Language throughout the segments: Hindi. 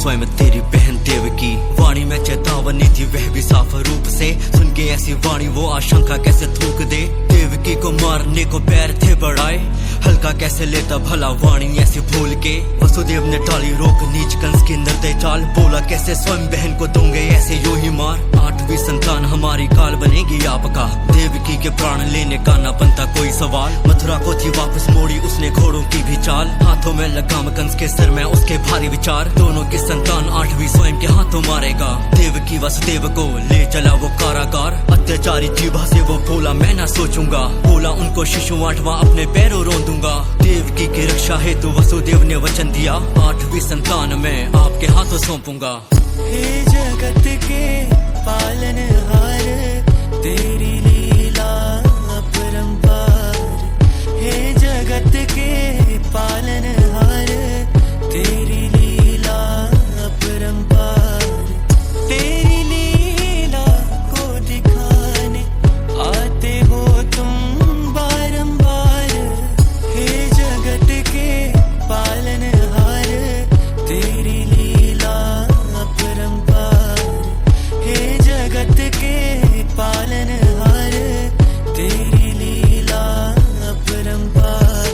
स्वयं तेरी बहन देवकी। वाणी में चेतावनी थी वह भी साफ रूप से, सुन के ऐसी वाणी वो आशंका कैसे थूक दे। देवकी को मारने को पैर थे बढ़ाए, हल्का कैसे लेता भला वाणी ऐसी भूल के। वसुदेव ने टाली रोक नीच कंस की निर्दय चाल, बोला कैसे स्वयं बहन को दूंगे ऐसे यूं ही मार। 8वीं संतान हमारी काल बनेगी आपका, देवकी के प्राण लेने का ना बनता कोई सवाल। मथुरा को थी वापस मोड़ी उसने घोड़ों की भी चाल, हाथों में लगाम कंस के सिर में उसके भारी विचार। दोनों की संतान 8वीं स्वयं के हाथों मारेगा, देवकी वसुदेव को ले चला वो कारागार। अत्याचारी जीभा से वो बोला मैं ना सोचूंगा, बोला उनको शिशु 8वां अपने पैरों रोन दूंगा। देवकी की रक्षा हेतु वसुदेव ने वचन दिया, 8वीं संतान मैं आपके हाथों सौंपूंगा। हे जगत के पालनहार, तेरी लीला अपरंपार। हे जगत के पालनहार, तेरी लीला अपरंपार। तेरी लीला को दिखाने आते हो तुम बारंबार। हे जगत के पालनहार, तेरी लीला अपरंपार। हे जगत के पालनहार, तेरी लीला अपरंपार।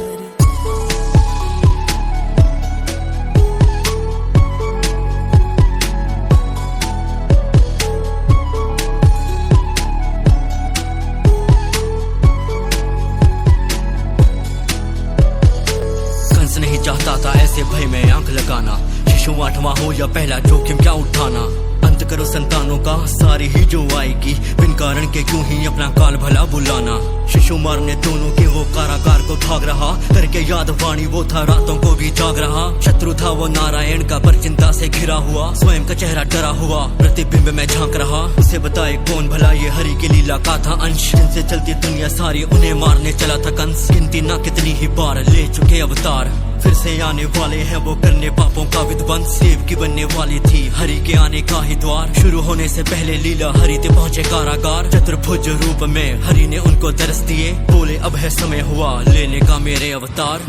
कंस नहीं चाहता था ऐसे भय में आंख लगाना, शिशु 8वां हो या पहला जोखिम क्या उठाना। अंत करो संतानों का सारी ही जो आएगी, बिन कारण के क्यों ही अपना काल भला बुलाना। शिशु मारने दोनों के वो कारागार को भाग रहा, करके याद वाणी वो था रातों को भी जाग रहा। शत्रु था वो नारायण का पर चिंता से घिरा हुआ, स्वयं का चेहरा डरा हुआ प्रतिबिंब में झांक रहा। उसे बताए कौन भला ये हरि की लीला का था अंश, जिनसे चलती दुनिया सारी उन्हें मारने चला था कंस। गिनती ना कितनी ही बार ले चुके अवतार, फिर से आने वाले हैं वो करने पापों का विध्वंस। देव की बनने वाली थी हरि के आने का ही द्वार, शुरू होने से पहले लीला हरि ते पहुंचे कारागार। चतुर्भुज रूप में हरि ने उनको दर्श दिए, बोले अब है समय हुआ लेने का मेरे अवतार।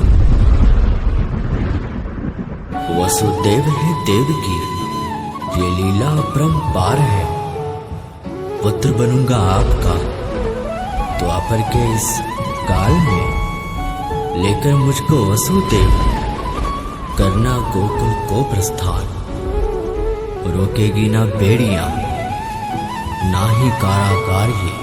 वसुदेव है देव की, ये लीला अपरंपार है। पुत्र बनूंगा आपका द्वापर के इस काल में, लेकर मुझको वसुदेव करना गोकुल को प्रस्थान। रोकेगी ना बेड़ियां ना ही कारागार ये,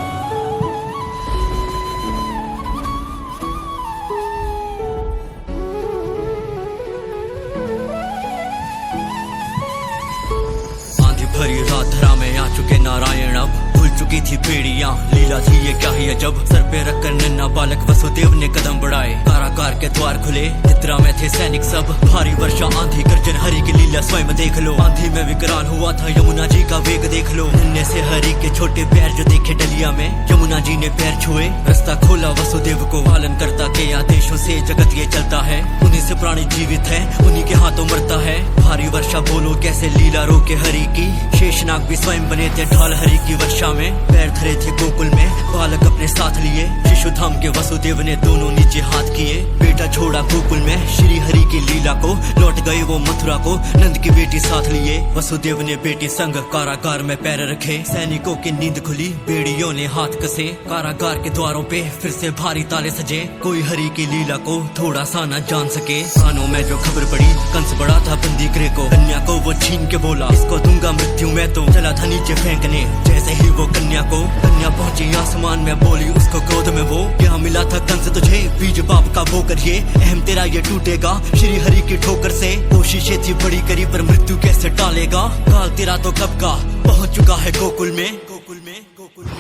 आंधी भरी रात धरा में आ चुके नारायण, अब खुल चुकी थी बेड़ियां। लीला थी ये क्या ही अजब, सर पे रखकर नन्हा बालक वसुदेव ने कदम बढ़ाए। कारागार के द्वार खुले, चित्रा में थे सैनिक सब। भारी वर्षा आंधी गर्जन हरि की लीला स्वयं देख लो। आंधी में विकराल हुआ था यमुना जी का वेग देख लो। नन्हे से हरि के छोटे पैर जो देखे डलिया में, यमुना जी ने पैर छुए रास्ता खोला वसुदेव को। पालन करता के आदेशों से जगत ये चलता है, उन्हीं से प्राणी जीवित है, उन्हीं के हाथों मरता है। भारी वर्षा बोलो कैसे लीला रोके हरि की, शेषनाग भी स्वयं बने थे ढाल हरि की वर्षा में। पैर धरे थे गोकुल में बालक अपने साथ लिए, शिशु धाम के वसुदेव ने दोनों नीचे हाथ किए। बेटा छोड़ा गोकुल में श्री हरि की लीला को, लौट गए वो मथुरा को नंद की बेटी साथ लिए। वसुदेव ने बेटी संग कारागार में पैर रखे, सैनिकों की नींद खुली बेड़ियों ने हाथ कसे। कारागार के द्वारों पे फिर से भारी ताले सजे, कोई हरि की लीला को थोड़ा सा न जान सके। कानों में जो खबर पड़ी कंस बड़ा था बंदी गृह को, कन्या को वो छीन के बोला इसको दूंगा मृत्यु मैं तो। चला था नीचे फेंकने जैसे ही वो कन्या को, कन्या पहुंची आसमान में बोली उसको क्रोध में वो, क्या मिला था कंस तुझे बीज बाप का वो करिए, अहम तेरा ये टूटेगा श्री हरि की ठोकर से। कोशिशें थी बड़ी करी पर मृत्यु कैसे टालेगा, काल तेरा तो कब का पहुंच चुका है गोकुल में, गोकुल में, गोकुल में।